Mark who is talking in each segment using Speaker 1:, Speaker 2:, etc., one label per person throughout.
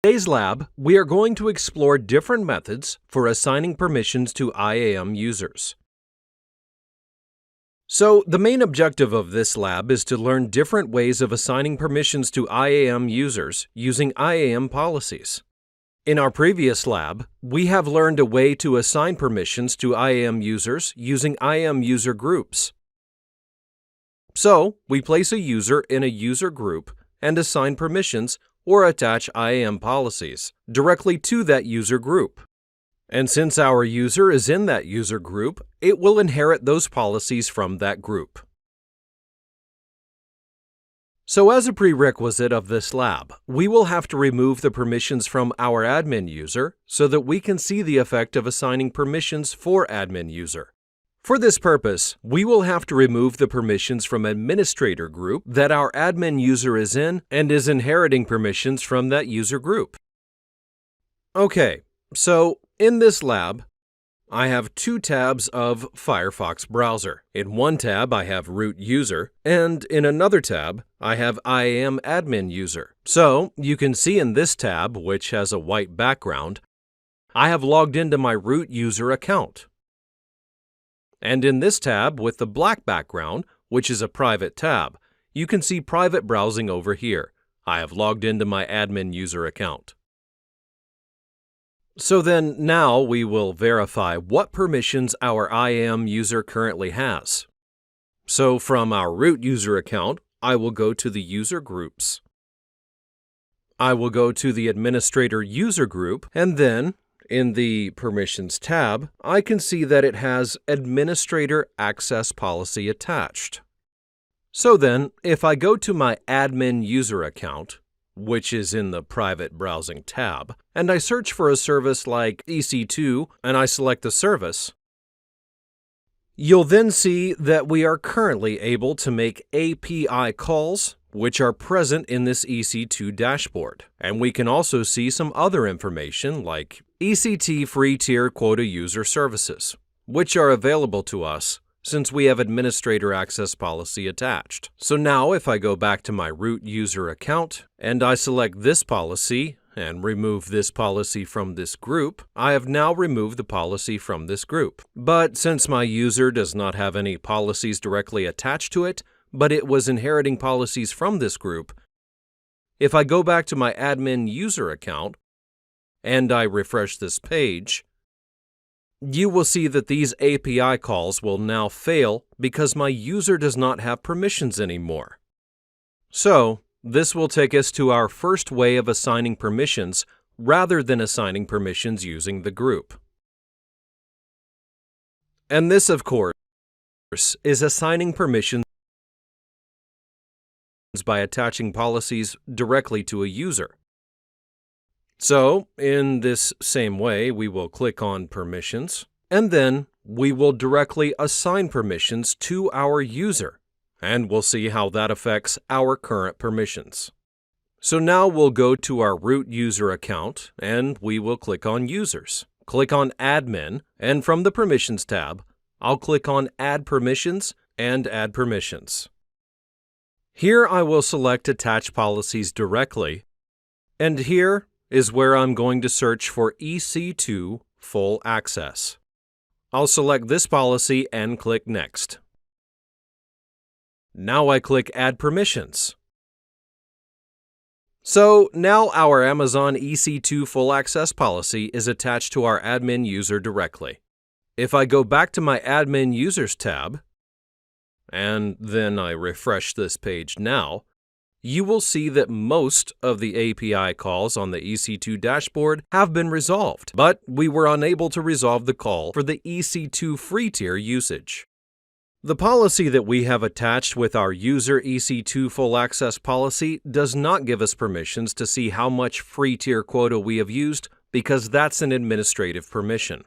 Speaker 1: today's lab, we are going to explore different methods for assigning permissions to IAM users. So, the main objective of this lab is to learn different ways of assigning permissions to IAM users using IAM policies. In our previous lab, we have learned a way to assign permissions to IAM users using IAM user groups. So, we place a user in a user group and assign permissions or attach IAM policies directly to that user group. And since our user is in that user group, it will inherit those policies from that group. So as a prerequisite of this lab, we will have to remove the permissions from our admin user so that we can see the effect of assigning permissions for admin user. For this purpose, we will have to remove the permissions from administrator group that our admin user is in and is inheriting permissions from that user group. Okay, so in this lab, I have two tabs of Firefox browser. In one tab, I have root user, and in another tab, I have IAM admin user. So you can see in this tab, which has a white background, I have logged into my root user account. And in this tab with the black background, which is a private tab, you can see private browsing over here. I have logged into my admin user account. So then now we will verify what permissions our IAM user currently has. So from our root user account, I will go to the user groups. I will go to the administrator user group, and then in the Permissions tab, I can see that it has Administrator Access Policy attached. So then, if I go to my admin user account, which is in the Private Browsing tab, and I search for a service like EC2 and I select the service, you'll then see that we are currently able to make API calls which are present in this EC2 dashboard. And we can also see some other information like ECT free tier quota user services, which are available to us since we have Administrator Access Policy attached. So now if I go back to my root user account and I select this policy and remove this policy from this group, I have now removed the policy from this group. But since my user does not have any policies directly attached to it, but it was inheriting policies from this group, if I go back to my admin user account and I refresh this page, you will see that these API calls will now fail because my user does not have permissions anymore. So, this will take us to our first way of assigning permissions rather than assigning permissions using the group. And this, of course, is assigning permissions by attaching policies directly to a user. So, in this same way, we will click on Permissions, and then we will directly assign permissions to our user, and we'll see how that affects our current permissions. So now we'll go to our root user account, and we will click on Users. Click on Admin, and from the Permissions tab, I'll click on Add Permissions and Add Permissions. Here I will select Attach Policies directly, and here is where I'm going to search for EC2 Full Access. I'll select this policy and click Next. Now I click Add Permissions. So now our Amazon EC2 Full Access policy is attached to our admin user directly. If I go back to my Admin Users tab, and then I refresh this page now, you will see that most of the API calls on the EC2 dashboard have been resolved, but we were unable to resolve the call for the EC2 free tier usage. The policy that we have attached with our user EC2 full access policy does not give us permissions to see how much free tier quota we have used because that's an administrative permission.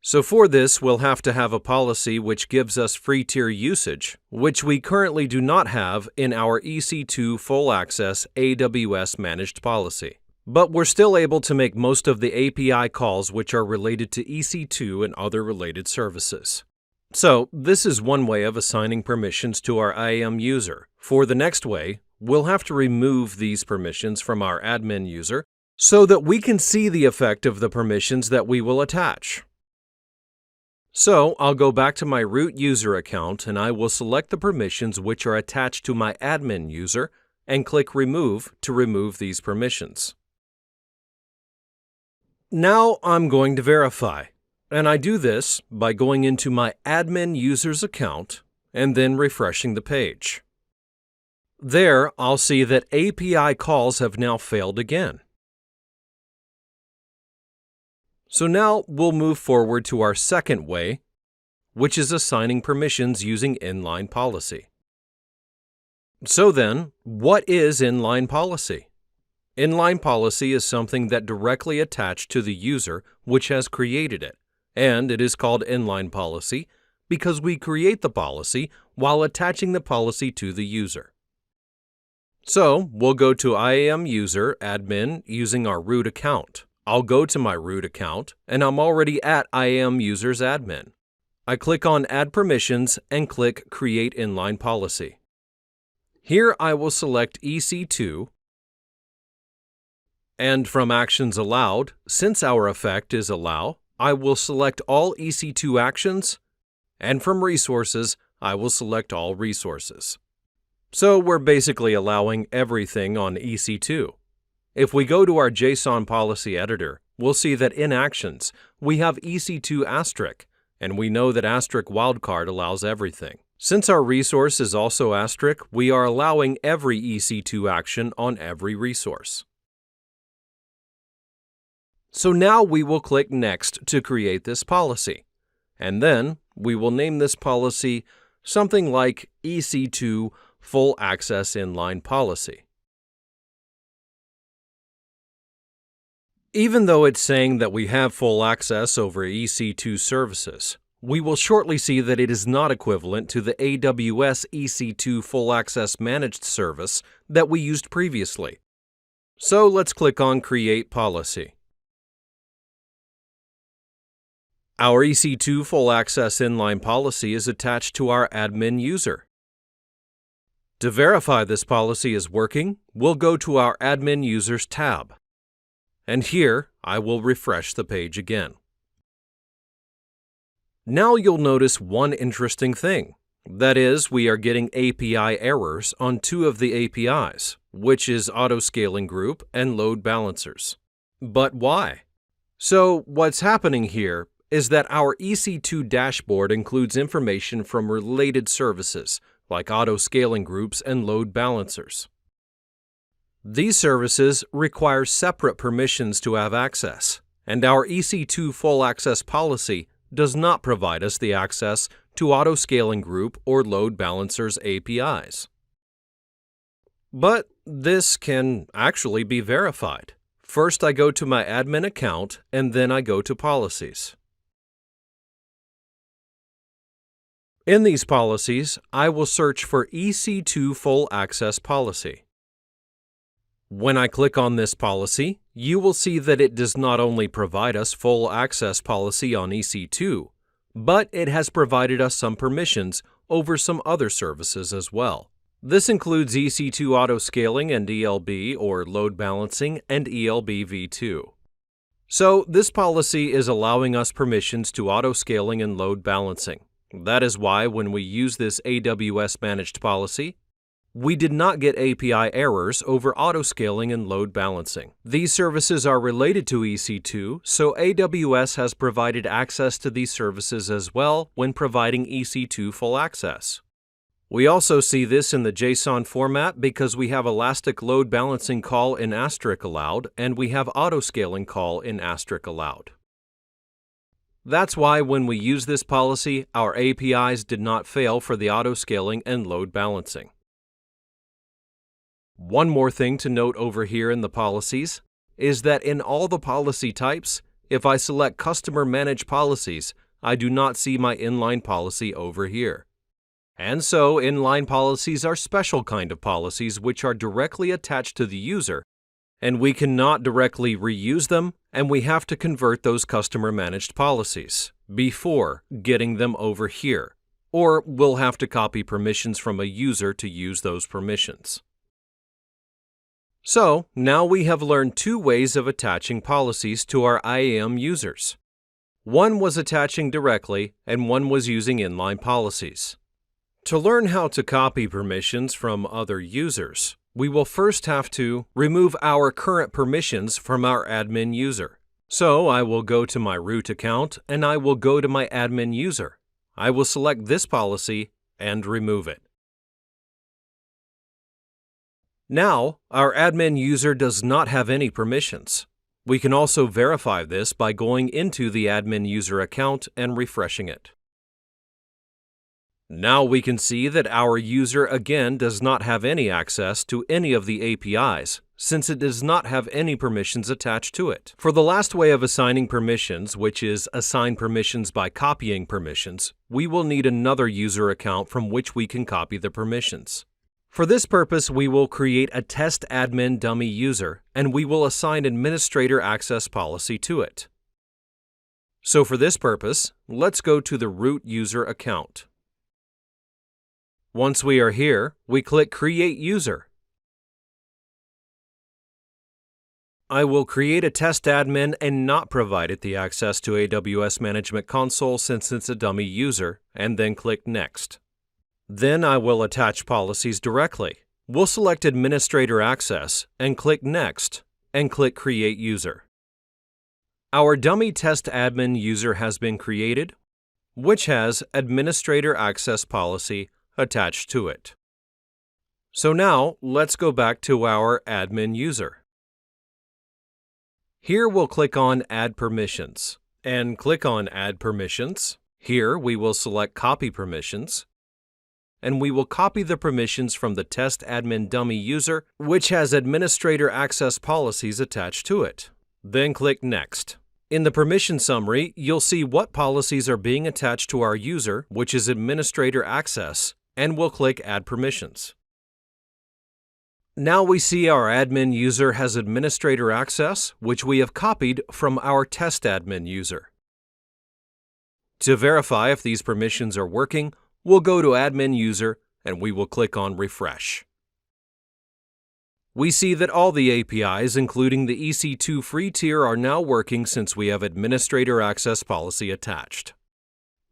Speaker 1: So for this, we'll have to have a policy which gives us free tier usage, which we currently do not have in our EC2 Full Access AWS Managed policy. But we're still able to make most of the API calls which are related to EC2 and other related services. So this is one way of assigning permissions to our IAM user. For the next way, we'll have to remove these permissions from our admin user so that we can see the effect of the permissions that we will attach. So I'll go back to my root user account and I will select the permissions which are attached to my admin user and click Remove to remove these permissions. Now I'm going to verify, and I do this by going into my admin user's account and then refreshing the page. There, I'll see that API calls have now failed again. So now we'll move forward to our second way, which is assigning permissions using inline policy. So then, what is inline policy? Inline policy is something that directly attached to the user which has created it, and it is called inline policy because we create the policy while attaching the policy to the user. So we'll go to IAM User Admin using our root account. I'll go to my root account, and I'm already at IAM Users Admin. I click on Add Permissions and click Create Inline Policy. Here I will select EC2, and from Actions Allowed, since our effect is Allow, I will select all EC2 actions, and from Resources, I will select all resources. So we're basically allowing everything on EC2. If we go to our JSON policy editor, we'll see that in Actions, we have EC2 asterisk, and we know that asterisk wildcard allows everything. Since our resource is also asterisk, we are allowing every EC2 action on every resource. So now we will click Next to create this policy, and then we will name this policy something like EC2 Full Access Inline Policy. Even though it's saying that we have full access over EC2 services, we will shortly see that it is not equivalent to the AWS EC2 Full Access Managed service that we used previously. So let's click on Create Policy. Our EC2 Full Access Inline Policy is attached to our admin user. To verify this policy is working, we'll go to our Admin Users tab. And here, I will refresh the page again. Now you'll notice one interesting thing. That is, we are getting API errors on two of the APIs, which is Autoscaling Group and Load Balancers. But why? So what's happening here is that our EC2 dashboard includes information from related services, like Autoscaling Groups and Load Balancers. These services require separate permissions to have access, and our EC2 Full Access Policy does not provide us the access to Autoscaling Group or Load Balancers APIs. But this can actually be verified. First, I go to my admin account, and then I go to Policies. In these policies, I will search for EC2 Full Access Policy. When I click on this policy, you will see that it does not only provide us full access policy on EC2, but it has provided us some permissions over some other services as well. This includes EC2 Autoscaling and ELB or Load Balancing and ELB v2. So this policy is allowing us permissions to Autoscaling and Load Balancing. That is why when we use this AWS Managed policy, we did not get API errors over Autoscaling and Load Balancing. These services are related to EC2, so AWS has provided access to these services as well when providing EC2 full access. We also see this in the JSON format because we have Elastic Load Balancing call in asterisk allowed and we have Autoscaling call in asterisk allowed. That's why when we use this policy, our APIs did not fail for the Autoscaling and Load Balancing. One more thing to note over here in the policies is that in all the policy types, if I select Customer Manage Policies, I do not see my inline policy over here. And so inline policies are special kind of policies which are directly attached to the user, and we cannot directly reuse them, and we have to convert those customer managed policies before getting them over here, or we'll have to copy permissions from a user to use those permissions. So, now we have learned two ways of attaching policies to our IAM users. One was attaching directly, and one was using inline policies. To learn how to copy permissions from other users, we will first have to remove our current permissions from our admin user. So, I will go to my root account and I will go to my admin user. I will select this policy and remove it. Now, our admin user does not have any permissions. We can also verify this by going into the admin user account and refreshing it. Now we can see that our user again does not have any access to any of the APIs, since it does not have any permissions attached to it. For the last way of assigning permissions, which is assign permissions by copying permissions, we will need another user account from which we can copy the permissions. For this purpose, we will create a test admin dummy user, and we will assign administrator access policy to it. So for this purpose, let's go to the root user account. Once we are here, we click Create User. I will create a test admin and not provide it the access to AWS Management Console since it's a dummy user, and then click Next. Then I will attach policies directly. We'll select Administrator Access and click Next and click Create User. Our dummy test admin user has been created, which has Administrator Access policy attached to it. So now let's go back to our admin user. Here we'll click on Add Permissions and click on Add Permissions. Here we will select Copy Permissions, and we will copy the permissions from the test admin dummy user, which has administrator access policies attached to it. Then click Next. In the permission summary, you'll see what policies are being attached to our user, which is administrator access, and we'll click Add Permissions. Now we see our admin user has administrator access, which we have copied from our test admin user. To verify if these permissions are working, we'll go to Admin User and we will click on Refresh. We see that all the APIs, including the EC2 free tier, are now working since we have Administrator Access Policy attached.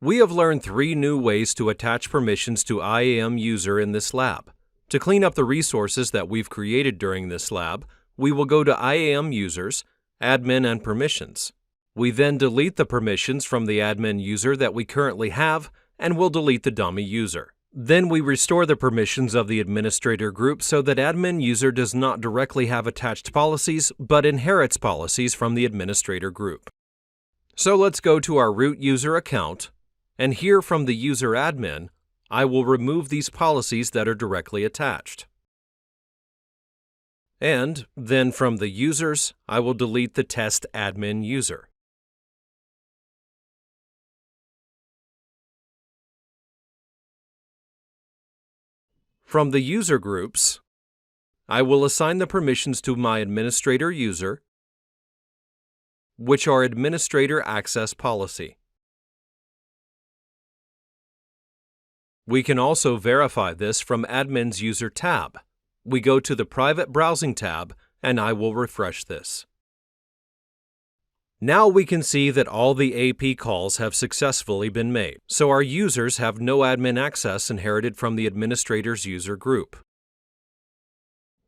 Speaker 1: We have learned 3 new ways to attach permissions to IAM User in this lab. To clean up the resources that we've created during this lab, we will go to IAM Users, Admin and Permissions. We then delete the permissions from the admin user that we currently have, and we'll delete the dummy user. Then we restore the permissions of the administrator group so that admin user does not directly have attached policies, but inherits policies from the administrator group. So let's go to our root user account, and here from the user admin, I will remove these policies that are directly attached. And then from the users, I will delete the test admin user. From the user groups, I will assign the permissions to my administrator user, which are administrator access policy. We can also verify this from Admin's User tab. We go to the Private Browsing tab, and I will refresh this. Now we can see that all the AP calls have successfully been made, so our users have no admin access inherited from the administrator's user group.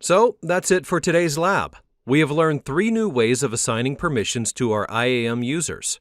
Speaker 1: So that's it for today's lab. We have learned 3 new ways of assigning permissions to our IAM users.